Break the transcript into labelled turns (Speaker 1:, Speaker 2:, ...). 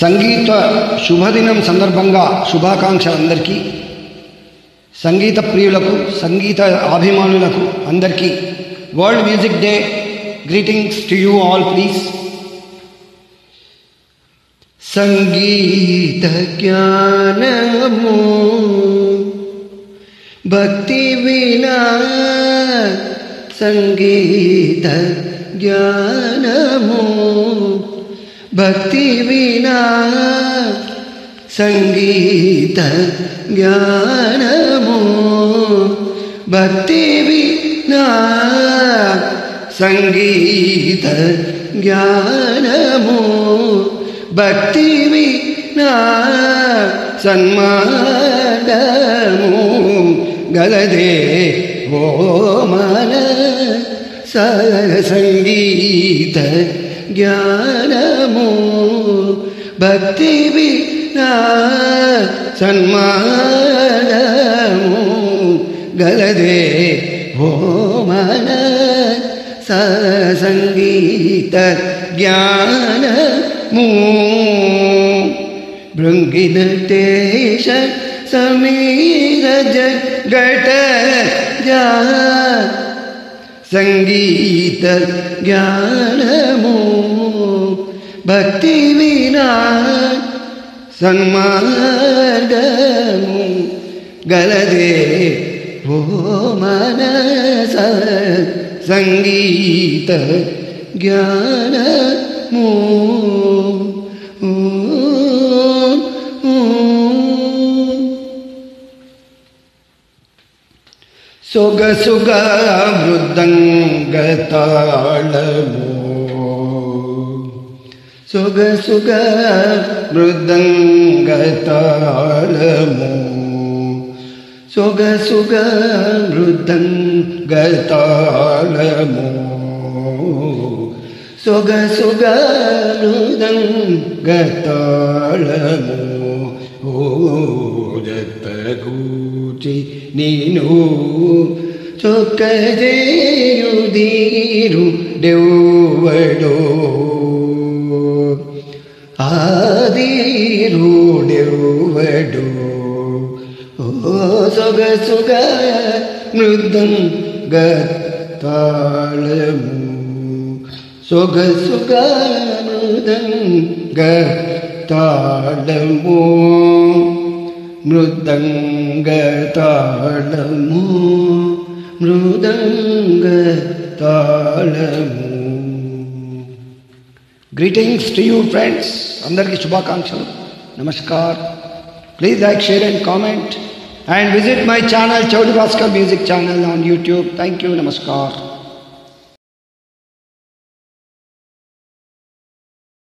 Speaker 1: సంగీత శుభదినం సందర్భంగా శుభాకాంక్షలందరికీ, సంగీత ప్రియులకు, సంగీత అభిమానులకు అందరికీ world music day greetings to you all please. సంగీత జ్ఞానము భక్తి వినా, సంగీత జ్ఞానము భక్తి వినా, సంగీత జ్ఞానము భక్తి వినా, సంగీత జ్ఞానము భక్తి వినా, సన్మార్గము గలదే ఓ మనస, సంగీత జ్ఞానము భక్తి వినా, సన్మార్గము గలదే ఓ మనస, సంగీత జ్ఞానము. భృంగినటేశ సమీర జగట జా, సంగీత జ్ఞానము భక్తి వినా, సన్మార్గము గలదే ఓ మనస, సంగీత జ్ఞానము. సొగసుగ మృదంగ తాళము, సొగసుగ మృదంగ తాళము, సొగసుగ మృదంగ తాళము, సొగసుగ మృదంగ తాళము. ఓ జతగూచి నీను చొక్కజేయుదీరు డెవ్వడో, ఆదీరు డెవ్వడో. ఓ సొగసుగ మృదంగ తాళము, సొగసుగ మృదంగ తాళము, మృదంగ తాళము, మృదంగ తాళము. గ్రీటింగ్స్ టు యూ ఫ్రెండ్స్, అందరికీ శుభాకాంక్షలు, namaskar. Please like, share and comment and visit my channel Chaudhry Bhaskar Music channel on YouTube. Thank you, namaskar.